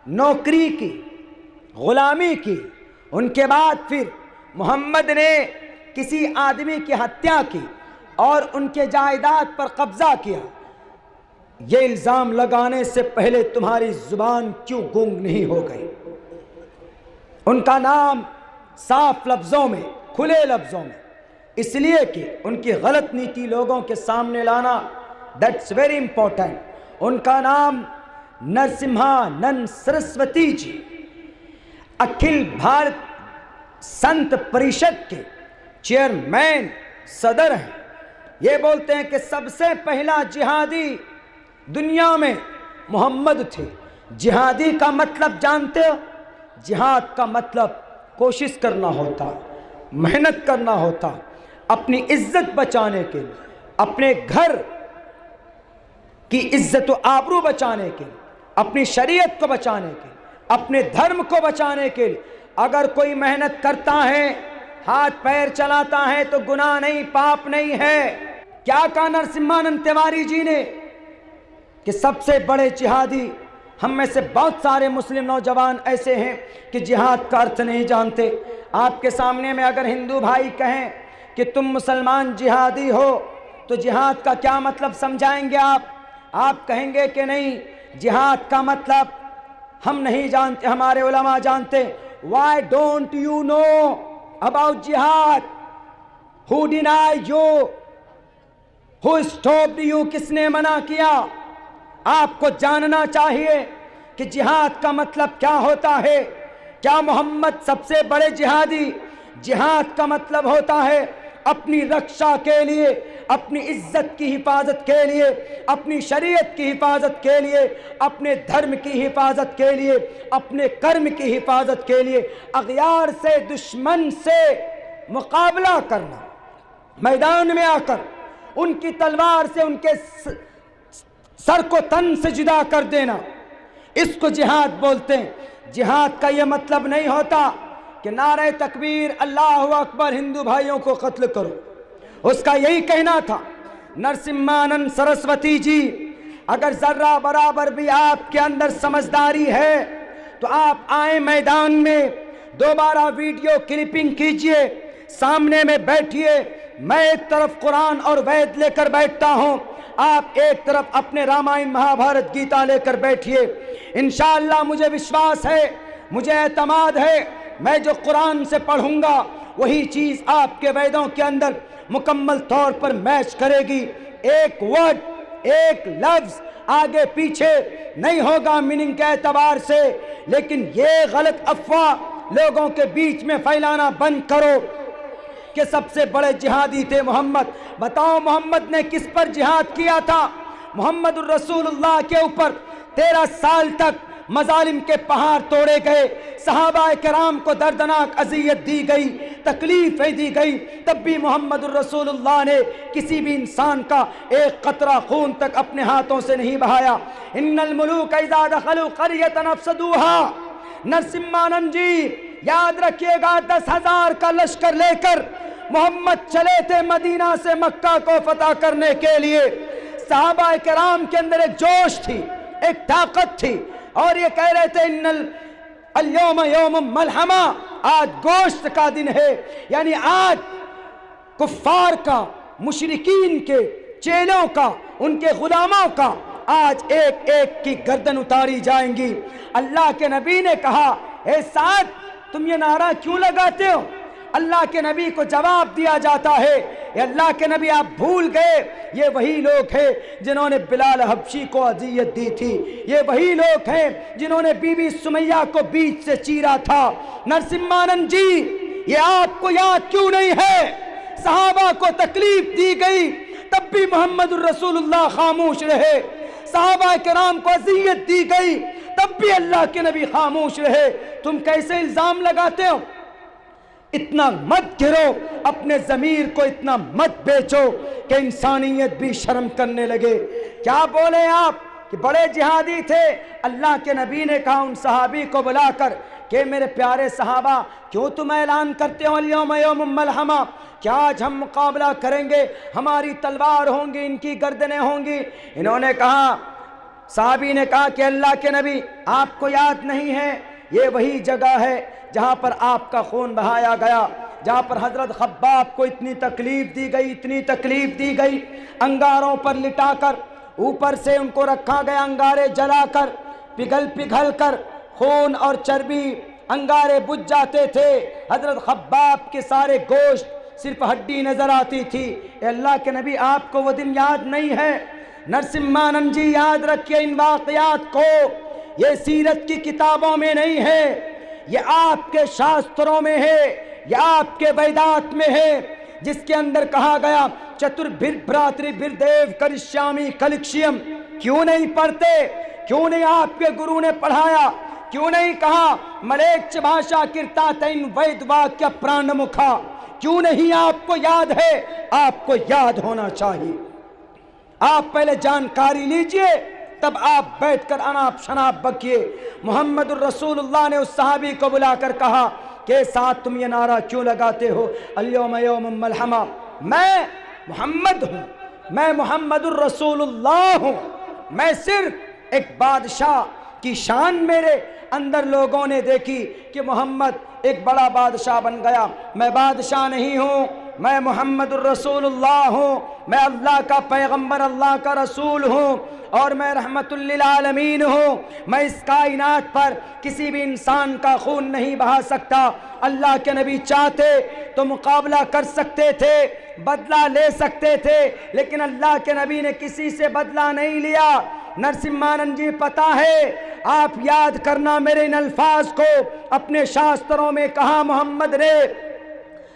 نوکری کی، غلامی کی، ان کے بعد پھر محمد نے کسی آدمی کی ہتیا کی اور ان کے جائیداد پر قبضہ کیا، یہ الزام لگانے سے پہلے تمہاری زبان کیوں گونگ نہیں ہو گئی؟ ان کا نام صاف لفظوں میں، کھلے لفظوں میں، اس لیے کہ ان کی غلط نیتی لوگوں کے سامنے لانا، دیٹس ویری امپورٹنٹ۔ ان کا نام نرسمہانند سرسوتی جی اکھل بھارت سنت پریشد کے چیئرمین صدر ہیں۔ یہ بولتے ہیں کہ سب سے پہلا جہادی دنیا میں محمد تھے۔ جہادی کا مطلب جانتے ہو؟ جہاد کا مطلب کوشش کرنا ہوتا، محنت کرنا ہوتا، اپنی عزت بچانے کے لیے، اپنے گھر کی عزت و آبرو بچانے کے لیے، اپنی شریعت کو بچانے کے لیے، اپنے دھرم کو بچانے کے لیے۔ اگر کوئی محنت کرتا ہے، ہاتھ پیر چلاتا ہے تو گناہ نہیں، پاپ نہیں ہے۔ کیا کہا نرسمہانند تیواری جی نے کہ سب سے بڑے جہادی، ہم میں سے بہت سارے مسلم نوجوان ایسے ہیں کہ جہاد کا ارتھ نہیں جانتے۔ آپ کے سامنے میں اگر ہندو بھائی کہیں کہ تم مسلمان جہادی ہو تو جہاد کا کیا مطلب سمجھائیں گے آپ کہیں گے کہ نہیں، جہاد کا مطلب ہم نہیں جانتے، ہمارے علماء جانتے۔ Why don't you know about jihad? Who denied you? Who stopped you? کس نے منع کیا؟ آپ کو جاننا چاہیے کہ جہاد کا مطلب کیا ہوتا ہے۔ کیا محمد سب سے بڑے جہادی؟ جہاد کا مطلب ہوتا ہے اپنی رکشا کے لیے، اپنی عزت کی حفاظت کے لیے، اپنی شریعت کی حفاظت کے لیے، اپنے دھرم کی حفاظت کے لیے، اپنے کرم کی حفاظت کے لیے اغیار سے، دشمن سے مقابلہ کرنا، میدان میں آ کر ان کی تلوار سے ان کے سر کو تن سے جدا کر دینا، اس کو جہاد بولتے ہیں۔ جہاد کا یہ مطلب نہیں ہوتا کہ نعرہ تکبیر اللہ اکبر ہندو بھائیوں کو قتل کرو۔ اس کا یہی کہنا تھا۔ نرسمہانند سرسوتی جی، اگر ذرہ برابر بھی آپ کے اندر سمجھداری ہے تو آپ آئیں میدان میں، دوبارہ ویڈیو کلپنگ کیجئے، سامنے میں بیٹھیے، میں ایک طرف قرآن اور وید لے کر بیٹھتا ہوں، آپ ایک طرف اپنے رامائن مہابھارت گیتا لے کر بیٹھیے۔ انشاءاللہ مجھے وشواس ہے، مجھے اعتماد ہے، میں جو قرآن سے پڑھوں گا وہی چیز آپ کے ویدوں کے اندر مکمل طور پر میچ کرے گی۔ ایک ورڈ، ایک لفظ آگے پیچھے نہیں ہوگا میننگ کے اعتبار سے، لیکن یہ غلط افواہ لوگوں کے بیچ میں پھیلانا بند کرو کہ سب سے بڑے جہادی تھے محمد۔ بتاؤ محمد نے کس پر جہاد کیا تھا؟ محمد الرسول اللہ کے اوپر 13 سال تک مظالم کے پہاڑ توڑے گئے، صحابہ کرام کو دردناک اذیت دی گئی، تکلیفیں دی گئی، تب بھی محمد الرسول اللہ نے کسی بھی انسان کا ایک قطرہ خون تک اپنے ہاتھوں سے نہیں بہایا۔ ان الملوک اذا دخلوا قریۃ افسدوها۔ نرسمہانند جی یاد رکھیے گا، 10,000 کا لشکر لے کر محمد چلے تھے مدینہ سے مکہ کو فتح کرنے کے لیے۔ صحابہ کرام کے اندر ایک جوش تھی، ایک طاقت تھی، اور یہ کہہ رہے تھے ان اليوم یوم ملحمہ، آج گوشت کا دن ہے، یعنی آج کفار کا، مشرکین کے، چیلوں کا، ان کے غلاموں کا آج ایک ایک کی گردن اتاری جائیں گی۔ اللہ کے نبی نے کہا، اے سعد تم یہ نعرہ کیوں لگاتے ہو؟ اللہ کے نبی کو جواب دیا جاتا ہے، اے اللہ کے نبی آپ بھول گئے، یہ وہی لوگ ہیں جنہوں نے بلال حبشی کو اذیت دی تھی، یہ وہی لوگ ہیں جنہوں نے بی بی سمیہ کو بیچ سے چیرا تھا۔ نرسمہانند جی یہ آپ کو یاد کیوں نہیں ہے؟ صحابہ کو تکلیف دی گئی تب بھی محمد الرسول اللہ خاموش رہے، صحابہ کرام کو اذیت دی گئی تب بھی اللہ کے نبی خاموش رہے۔ تم کیسے الزام لگاتے ہو؟ اتنا مت گرو، اپنے ضمیر کو اتنا مت بیچو کہ انسانیت بھی شرم کرنے لگے۔ کیا بولے آپ کہ بڑے جہادی تھے؟ اللہ کے نبی نے کہا ان صحابی کو بلا کر کہ میرے پیارے صحابہ کیوں تم اعلان کرتے ہو اليوم یوم ملحمہ؟ کیا آج ہم مقابلہ کریں گے؟ ہماری تلوار ہوں گی، ان کی گردنیں ہوں گی۔ انہوں نے کہا صحابی نے کہا کہ اللہ کے نبی آپ کو یاد نہیں ہے یہ وہی جگہ ہے جہاں پر آپ کا خون بہایا گیا، جہاں پر حضرت خباب کو اتنی تکلیف دی گئی، اتنی تکلیف دی گئی، انگاروں پر لٹا کر اوپر سے ان کو رکھا گیا، انگارے جلا کر پگھل کر خون اور چربی انگارے بجھ جاتے تھے، حضرت خباب کے سارے گوشت صرف ہڈی نظر آتی تھی۔ اے اللہ کے نبی آپ کو وہ دن یاد نہیں ہے؟ نرسمہانند جی یاد رکھیے ان واقعات کو، یہ سیرت کی کتابوں میں نہیں ہے، یہ آپ کے شاستروں میں ہے، یہ آپ کے ویدات میں ہے، جس کے اندر کہا گیا چتربھر بھراتری بھردیو کرشیامی کلکشیم۔ کیوں نہیں پڑھتے؟ کیوں نہیں آپ کے گرو نے پڑھایا؟ کیوں نہیں کہا ملیچ بھاشا کرتا تین وید واکیہ پران مکھا؟ کیوں نہیں آپ کو یاد ہے؟ آپ کو یاد ہونا چاہیے۔ آپ پہلے جانکاری لیجئے، تب آپ بیٹھ کر اناپ شناپ بکیے۔ محمد الرسول اللہ نے اس صحابی کو بلا کر کہا کہ ساتھ تم یہ نعرہ کیوں لگاتے ہو الیوم یوم ملحمہ؟ میں محمد ہوں، میں محمد الرسول اللہ ہوں، میں صرف ایک بادشاہ کی شان میرے اندر لوگوں نے دیکھی کہ محمد ایک بڑا بادشاہ بن گیا، میں بادشاہ نہیں ہوں، میں محمد الرسول اللہ ہوں، میں اللہ کا پیغمبر، اللہ کا رسول ہوں، اور میں رحمت للعالمین ہوں۔ میں اس کائنات پر کسی بھی انسان کا خون نہیں بہا سکتا۔ اللہ کے نبی چاہتے تو مقابلہ کر سکتے تھے، بدلہ لے سکتے تھے، لیکن اللہ کے نبی نے کسی سے بدلہ نہیں لیا۔ نرسمہانند جی پتہ ہے، آپ یاد کرنا میرے ان الفاظ کو، اپنے شاستروں میں کہا محمد نے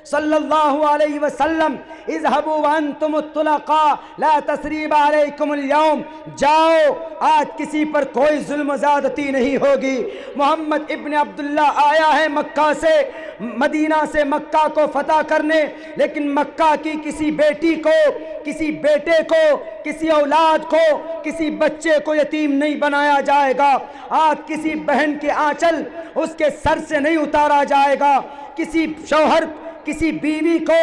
صلی اللہ علیہ وسلم اذهبوا وانتم الطلقاء لا تثریب علیکم اليوم، جاؤ آج کسی پر کوئی ظلم و زیادتی نہیں ہوگی۔ محمد ابن عبداللہ آیا ہے مکہ سے، مدینہ سے مکہ کو فتح کرنے، لیکن مکہ کی کسی بیٹی کو، کسی بیٹے کو، کسی اولاد کو، کسی بچے کو یتیم نہیں بنایا جائے گا۔ آج کسی بہن کے آنچل اس کے سر سے نہیں اتارا جائے گا، کسی شوہر، کسی بیوی کو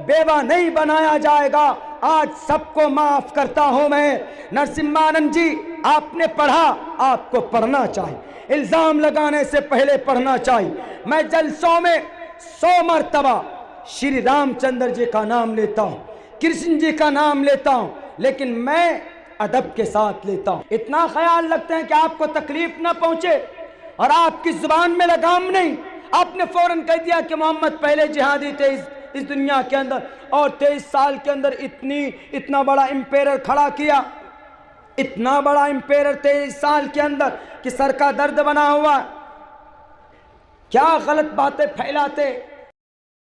بیوہ نہیں بنایا جائے گا۔ آج سب کو معاف کرتا ہوں میں۔ نرسمہانند جی آپ نے پڑھا، آپ کو پڑھنا چاہیے، الزام لگانے سے پہلے پڑھنا چاہیے۔ میں جلسوں میں 100 مرتبہ شری رام چندر جی کا نام لیتا ہوں، کرشن جی کا نام لیتا ہوں، لیکن میں ادب کے ساتھ لیتا ہوں۔ اتنا خیال رکھتے ہیں کہ آپ کو تکلیف نہ پہنچے، اور آپ کی زبان میں لگام نہیں۔ آپ نے فوراً کہہ دیا کہ محمد پہلے جہادی تھے اس دنیا کے اندر، اور 23 سال کے اندر اتنا بڑا امپیرر کھڑا کیا، اتنا بڑا امپیرر 23 سال کے اندر کہ سر کا درد بنا ہوا۔ کیا غلط باتیں پھیلاتے۔